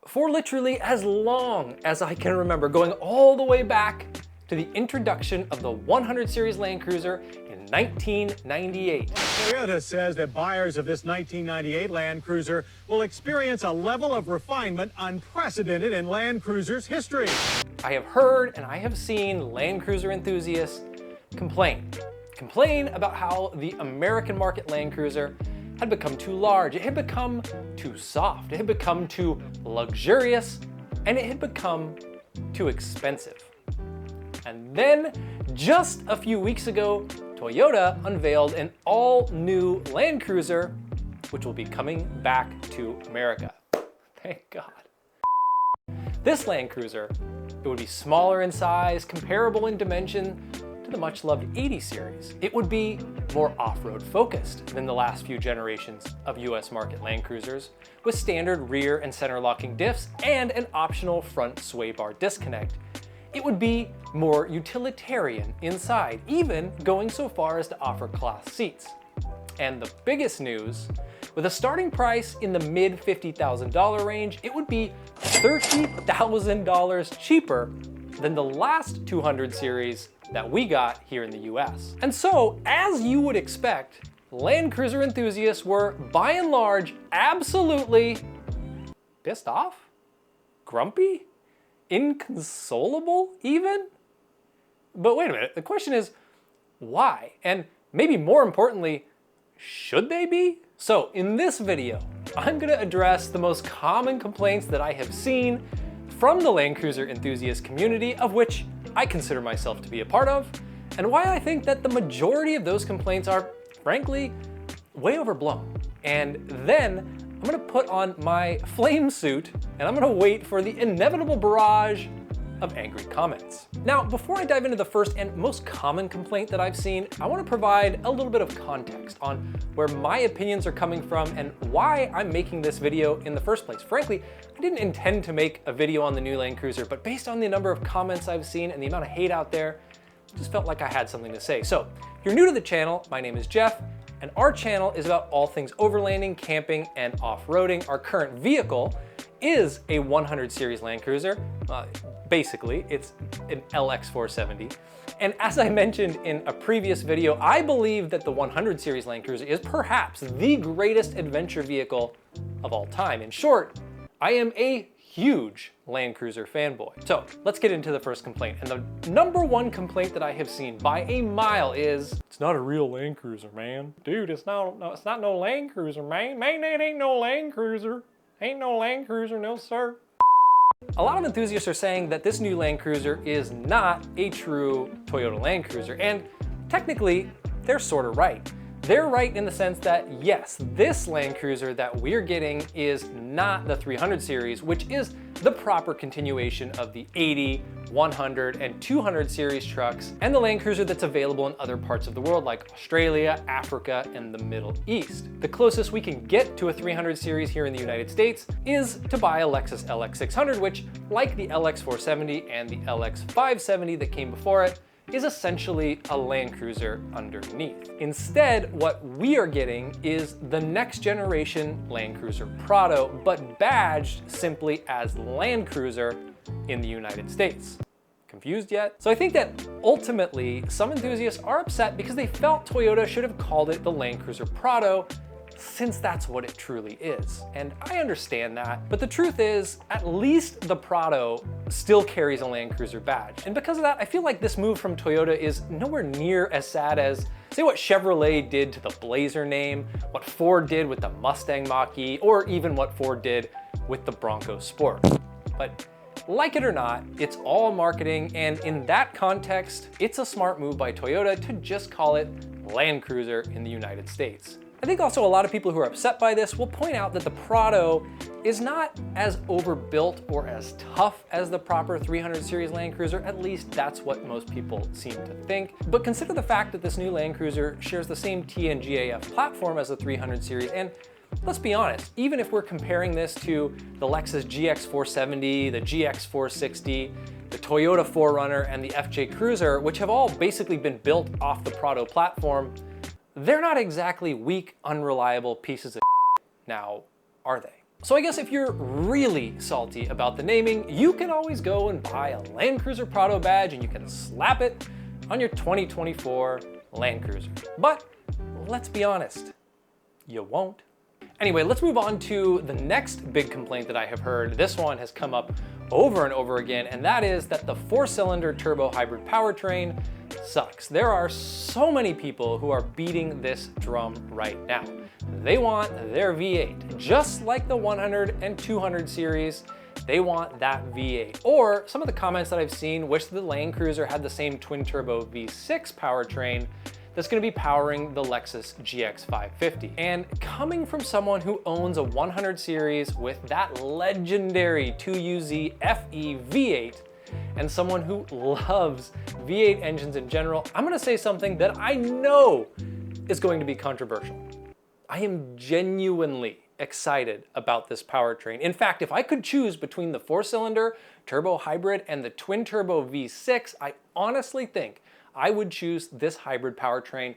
for literally as long as I can remember, going all the way back to the introduction of the 100 Series Land Cruiser in 1998. Toyota says that buyers of this 1998 Land Cruiser will experience a level of refinement unprecedented in Land Cruiser's history. I have heard and I have seen Land Cruiser enthusiasts complain about how the American market Land Cruiser had become too large, it had become too soft, it had become too luxurious, and it had become too expensive. And then, just a few weeks ago, Toyota unveiled an all-new Land Cruiser, which will be coming back to America. Thank God. This Land Cruiser, it would be smaller in size, comparable in dimension to the much-loved 80 series. It would be more off-road focused than the last few generations of US market Land Cruisers, with standard rear and center locking diffs and an optional front sway bar disconnect. It would be more utilitarian inside, even going so far as to offer cloth seats. And the biggest news, with a starting price in the mid $50,000 range, it would be $30,000 cheaper than the last 200 series that we got here in the US. And so, as you would expect, Land Cruiser enthusiasts were, by and large, absolutely pissed off? Grumpy? Inconsolable, even? But wait a minute, the question is, why? And maybe more importantly, should they be? So in this video, I'm gonna address the most common complaints that I have seen from the Land Cruiser enthusiast community, of which I consider myself to be a part of, and why I think that the majority of those complaints are, frankly, way overblown. And then I'm gonna put on my flame suit and I'm gonna wait for the inevitable barrage of angry comments. Now, before I dive into the first and most common complaint that I've seen, I wanna provide a little bit of context on where my opinions are coming from and why I'm making this video in the first place. Frankly, I didn't intend to make a video on the new Land Cruiser, but based on the number of comments I've seen and the amount of hate out there, I just felt like I had something to say. So, if you're new to the channel, my name is Jeff, and our channel is about all things overlanding, camping, and off-roading. Our current vehicle is a 100 Series Land Cruiser. Basically, it's an LX470. And as I mentioned in a previous video, I believe that the 100 Series Land Cruiser is perhaps the greatest adventure vehicle of all time. In short, I am a huge Land Cruiser fanboy. So let's get into the first complaint. And the number one complaint that I have seen by a mile is, it's not a real Land Cruiser, man. Dude, it's not no Land Cruiser, man. Man, that ain't no Land Cruiser. Ain't no Land Cruiser, no sir. A lot of enthusiasts are saying that this new Land Cruiser is not a true Toyota Land Cruiser, and technically, they're sort of right. They're right in the sense that, yes, this Land Cruiser that we're getting is not the 300 series, which is the proper continuation of the 80, 100, and 200 series trucks, and the Land Cruiser that's available in other parts of the world like Australia, Africa, and the Middle East. The closest we can get to a 300 series here in the United States is to buy a Lexus LX600, which, like the LX470 and the LX570 that came before it, is essentially a Land Cruiser underneath. Instead, what we are getting is the next generation Land Cruiser Prado, but badged simply as Land Cruiser in the United States. Confused yet? So I think that ultimately, some enthusiasts are upset because they felt Toyota should have called it the Land Cruiser Prado, since that's what it truly is. And I understand that, but the truth is, at least the Prado still carries a Land Cruiser badge. And because of that, I feel like this move from Toyota is nowhere near as sad as, say, what Chevrolet did to the Blazer name, what Ford did with the Mustang Mach-E, or even what Ford did with the Bronco Sport. But like it or not, it's all marketing, and in that context, it's a smart move by Toyota to just call it Land Cruiser in the United States. I think also a lot of people who are upset by this will point out that the Prado is not as overbuilt or as tough as the proper 300 series Land Cruiser, at least that's what most people seem to think. But consider the fact that this new Land Cruiser shares the same TNGAF platform as the 300 series, and let's be honest, even if we're comparing this to the Lexus GX470, the GX460, the Toyota 4Runner, and the FJ Cruiser, which have all basically been built off the Prado platform, they're not exactly weak, unreliable pieces of shit. Now, are they? So I guess if you're really salty about the naming, you can always go and buy a Land Cruiser Prado badge and you can slap it on your 2024 Land Cruiser. But let's be honest, you won't. Anyway, let's move on to the next big complaint that I have heard. This one has come up over and over again, and that is that the 4-cylinder turbo hybrid powertrain sucks. There are so many people who are beating this drum right now. They want their V8, just like the 100 and 200 series. They want that V8. Or some of the comments that I've seen wish the Land Cruiser had the same twin turbo V6 powertrain that's going to be powering the Lexus GX 550. And coming from someone who owns a 100 series with that legendary 2UZ FE V8, and someone who loves V8 engines in general, I'm going to say something that I know is going to be controversial. I am genuinely excited about this powertrain. In fact, if I could choose between the 4-cylinder turbo hybrid and the twin turbo V6, I honestly think I would choose this hybrid powertrain.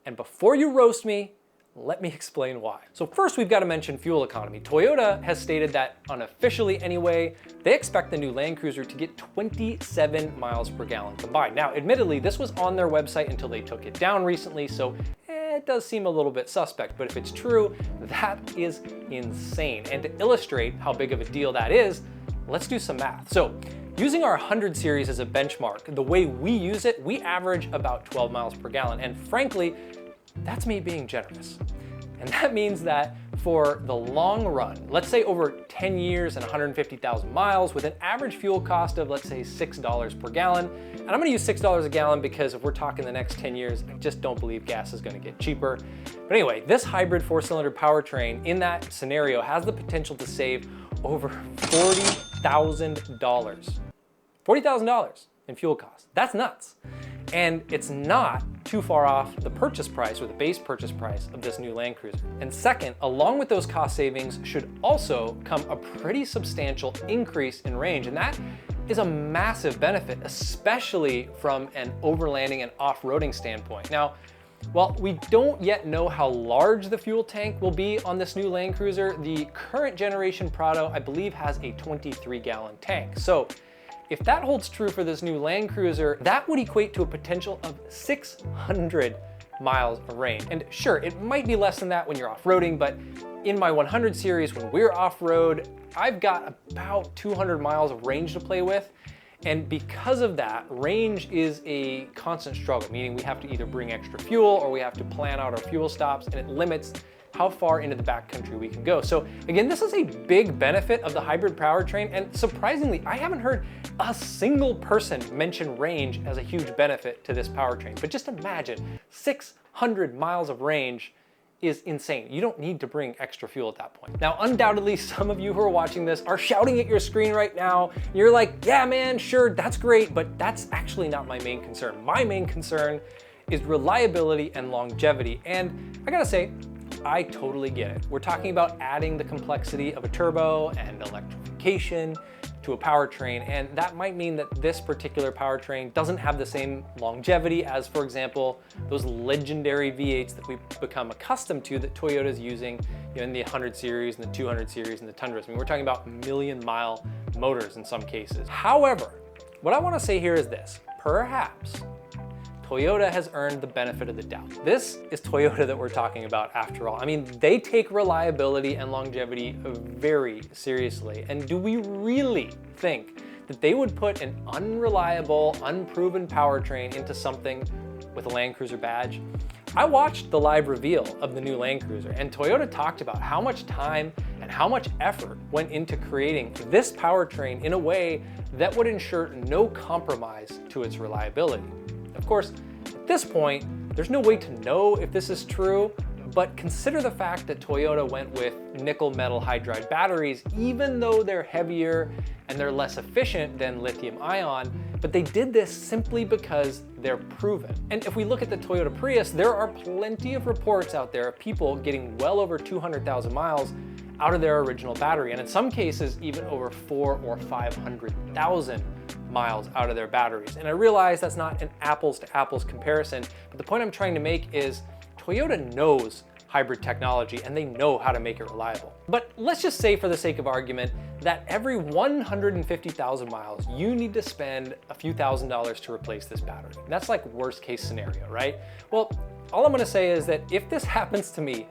And before you roast me, let me explain why. So first, we've got to mention fuel economy. Toyota has stated that, unofficially anyway, they expect the new Land Cruiser to get 27 miles per gallon combined. Now, admittedly, this was on their website until they took it down recently, so it does seem a little bit suspect, but if it's true, that is insane. And to illustrate how big of a deal that is, let's do some math. So, using our 100 series as a benchmark, the way we use it, we average about 12 miles per gallon. And frankly, that's me being generous. And that means that for the long run, let's say over 10 years and 150,000 miles with an average fuel cost of, let's say, $6 per gallon. And I'm gonna use $6 a gallon because if we're talking the next 10 years, I just don't believe gas is gonna get cheaper. But anyway, this hybrid 4-cylinder powertrain in that scenario has the potential to save over $40,000. $40,000 in fuel costs. That's nuts. And it's not too far off the purchase price or the base purchase price of this new Land Cruiser. And second, along with those cost savings should also come a pretty substantial increase in range. And that is a massive benefit, especially from an overlanding and off-roading standpoint. Now, while we don't yet know how large the fuel tank will be on this new Land Cruiser, the current generation Prado, I believe, has a 23-gallon tank. So if that holds true for this new Land Cruiser, that would equate to a potential of 600 miles of range. And sure, it might be less than that when you're off-roading, but in my 100 series, when we're off-road, I've got about 200 miles of range to play with. And because of that, range is a constant struggle, meaning we have to either bring extra fuel or we have to plan out our fuel stops, and it limits how far into the backcountry we can go. So again, this is a big benefit of the hybrid powertrain, and surprisingly, I haven't heard a single person mention range as a huge benefit to this powertrain. But just imagine, 600 miles of range is insane. You don't need to bring extra fuel at that point. Now, undoubtedly, some of you who are watching this are shouting at your screen right now. You're like, yeah, man, sure, that's great, but that's actually not my main concern. My main concern is reliability and longevity. And I gotta say, I totally get it. We're talking about adding the complexity of a turbo and electrification to a powertrain, and that might mean that this particular powertrain doesn't have the same longevity as, for example, those legendary V8s that we've become accustomed to that Toyota's using, in the 100 series and the 200 series and the Tundras. I mean, we're talking about million-mile motors in some cases. However, what I want to say here is this: perhaps Toyota has earned the benefit of the doubt. This is Toyota that we're talking about after all. I mean, they take reliability and longevity very seriously. And do we really think that they would put an unreliable, unproven powertrain into something with a Land Cruiser badge? I watched the live reveal of the new Land Cruiser, and Toyota talked about how much time and how much effort went into creating this powertrain in a way that would ensure no compromise to its reliability. Of course, at this point, there's no way to know if this is true, but consider the fact that Toyota went with nickel metal hydride batteries, even though they're heavier and they're less efficient than lithium ion, but they did this simply because they're proven. And if we look at the Toyota Prius, there are plenty of reports out there of people getting well over 200,000 miles out of their original battery, and in some cases, even over 400,000 or 500,000 miles out of their batteries. And I realize that's not an apples to apples comparison, but the point I'm trying to make is Toyota knows hybrid technology, and they know how to make it reliable. But let's just say, for the sake of argument, that every 150,000 miles, you need to spend a few $1,000s to replace this battery. That's like worst case scenario, right? Well, all I'm gonna say is that if this happens to me,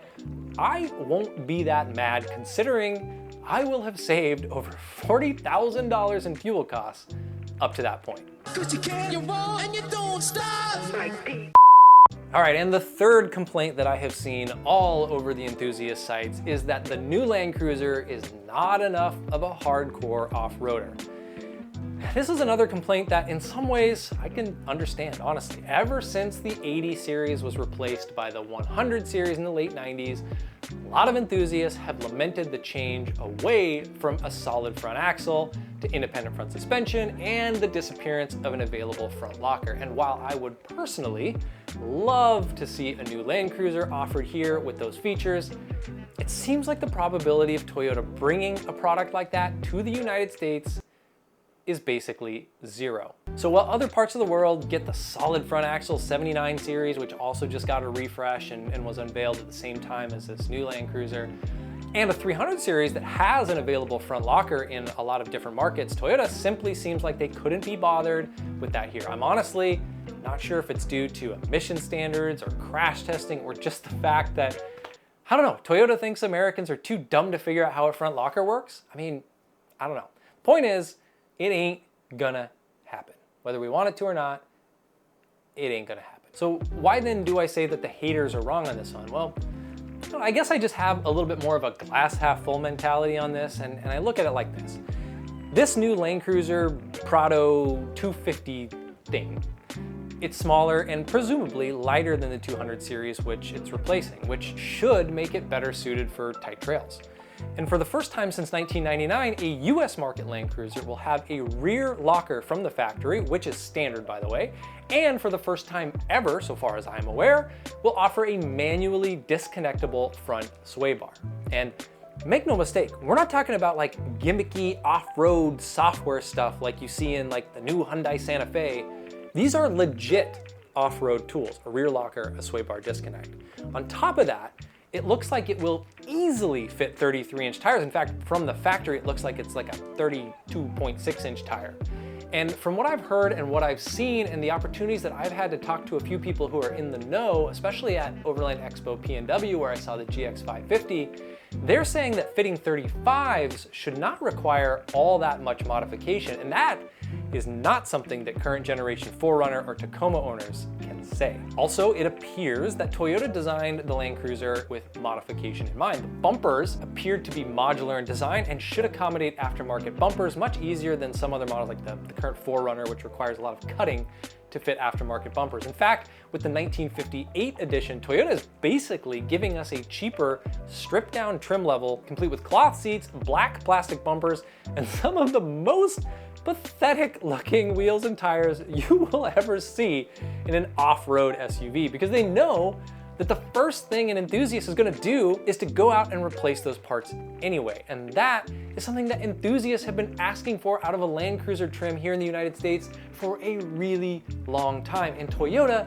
I won't be that mad, considering I will have saved over $40,000 in fuel costs up to that point. Cause you can, you won't, and you don't stop. All right, and the third complaint that I have seen all over the enthusiast sites is that the new Land Cruiser is not enough of a hardcore off-roader. This is another complaint that in some ways I can understand, honestly. Ever since the 80 series was replaced by the 100 series in the late 90s, a lot of enthusiasts have lamented the change away from a solid front axle to independent front suspension and the disappearance of an available front locker. And while I would personally love to see a new Land Cruiser offered here with those features, it seems like the probability of Toyota bringing a product like that to the United States is basically zero. So while other parts of the world get the solid front axle 79 series, which also just got a refresh and was unveiled at the same time as this new Land Cruiser, and a 300 series that has an available front locker in a lot of different markets, Toyota simply seems like they couldn't be bothered with that here. I'm honestly not sure if it's due to emission standards or crash testing or just the fact that, I don't know, Toyota thinks Americans are too dumb to figure out how a front locker works. I mean, I don't know. Point is, it ain't gonna happen. Whether we want it to or not, it ain't gonna happen. So why then do I say that the haters are wrong on this one? Well, I guess I just have a little bit more of a glass half full mentality on this, and I look at it like this. This new Land Cruiser Prado 250 thing, it's smaller and presumably lighter than the 200 series, which it's replacing, which should make it better suited for tight trails. And for the first time since 1999, a US market Land Cruiser will have a rear locker from the factory, which is standard by the way, and for the first time ever, so far as I'm aware, will offer a manually disconnectable front sway bar. And make no mistake, we're not talking about like gimmicky off-road software stuff like you see in like the new Hyundai Santa Fe. These are legit off-road tools, a rear locker, a sway bar disconnect. On top of that, it looks like it will easily fit 33-inch tires. In fact, from the factory, it looks like it's like a 32.6-inch tire. And from what I've heard and what I've seen and the opportunities that I've had to talk to a few people who are in the know, especially at Overland Expo P&W where I saw the GX550, they're saying that fitting 35s should not require all that much modification. And that is not something that current generation 4Runner or Tacoma owners can say. Also, it appears that Toyota designed the Land Cruiser with modification in mind. The bumpers appeared to be modular in design and should accommodate aftermarket bumpers much easier than some other models like the current 4Runner, which requires a lot of cutting to fit aftermarket bumpers. In fact, with the 1958 edition, Toyota is basically giving us a cheaper, stripped down trim level, complete with cloth seats, black plastic bumpers, and some of the most pathetic looking wheels and tires you will ever see in an off-road SUV, because they know that the first thing an enthusiast is going to do is to go out and replace those parts anyway. And that is something that enthusiasts have been asking for out of a Land Cruiser trim here in the United States for a really long time. And Toyota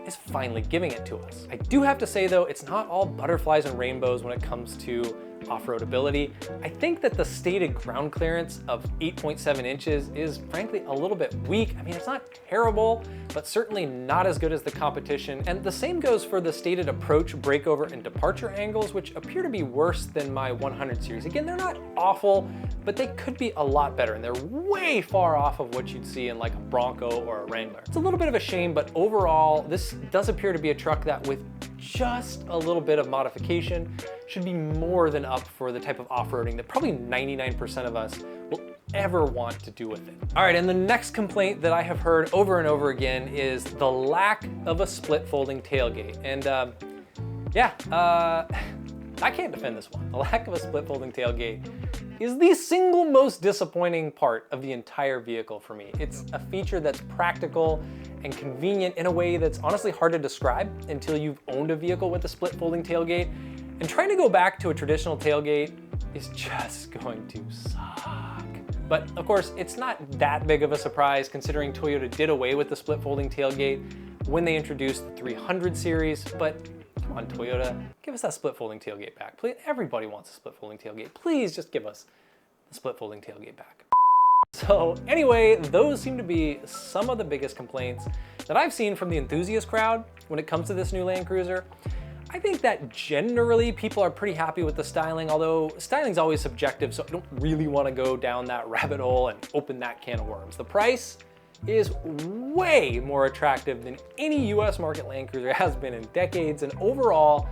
is finally giving it to us. I do have to say though, it's not all butterflies and rainbows when it comes to off-road ability. I think that the stated ground clearance of 8.7 inches is frankly a little bit weak. I mean, it's not terrible, but certainly not as good as the competition. And the same goes for the stated approach, breakover, and departure angles, which appear to be worse than my 100 series. Again, they're not awful, but they could be a lot better, and they're way far off of what you'd see in like a Bronco or a Wrangler. It's a little bit of a shame, but overall, this does appear to be a truck that with just a little bit of modification should be more than up for the type of off-roading that probably 99% of us will ever want to do with it. All right, and the next complaint that I have heard over and over again is the lack of a split folding tailgate. And I can't defend this one. The lack of a split folding tailgate is the single most disappointing part of the entire vehicle for me. It's a feature that's practical and convenient in a way that's honestly hard to describe until you've owned a vehicle with a split folding tailgate. And trying to go back to a traditional tailgate is just going to suck. But of course, it's not that big of a surprise considering Toyota did away with the split folding tailgate when they introduced the 300 series, but Come on, Toyota, give us that split folding tailgate back. Please, everybody wants a split folding tailgate. Please just give us the split folding tailgate back. So anyway, those seem to be some of the biggest complaints that I've seen from the enthusiast crowd when it comes to this new Land Cruiser. I think that generally people are pretty happy with the styling, although styling's always subjective, so I don't really want to go down that rabbit hole and open that can of worms. The price is way more attractive than any US market Land Cruiser has been in decades, and overall,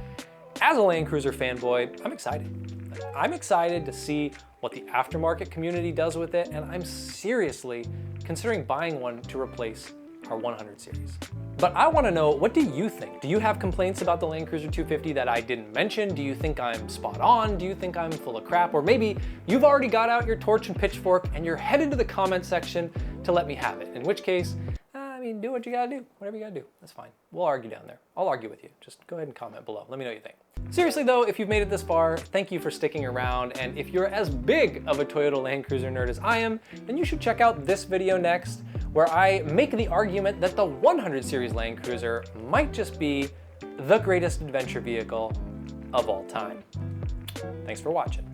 as a Land Cruiser fanboy, I'm excited. I'm excited to see what the aftermarket community does with it, and I'm seriously considering buying one to replace our 100 series. But I want to know, what do you think? Do you have complaints about the Land Cruiser 250 that I didn't mention? Do you think I'm spot on? Do you think I'm full of crap? Or maybe you've already got out your torch and pitchfork and you're headed to the comment section to let me have it. In which case, I mean, do what you gotta do. Whatever you gotta do, that's fine. We'll argue down there. I'll argue with you. Just go ahead and comment below. Let me know what you think. Seriously though, if you've made it this far, thank you for sticking around. And if you're as big of a Toyota Land Cruiser nerd as I am, then you should check out this video next, where I make the argument that the 100 series Land Cruiser might just be the greatest adventure vehicle of all time. Thanks for watching.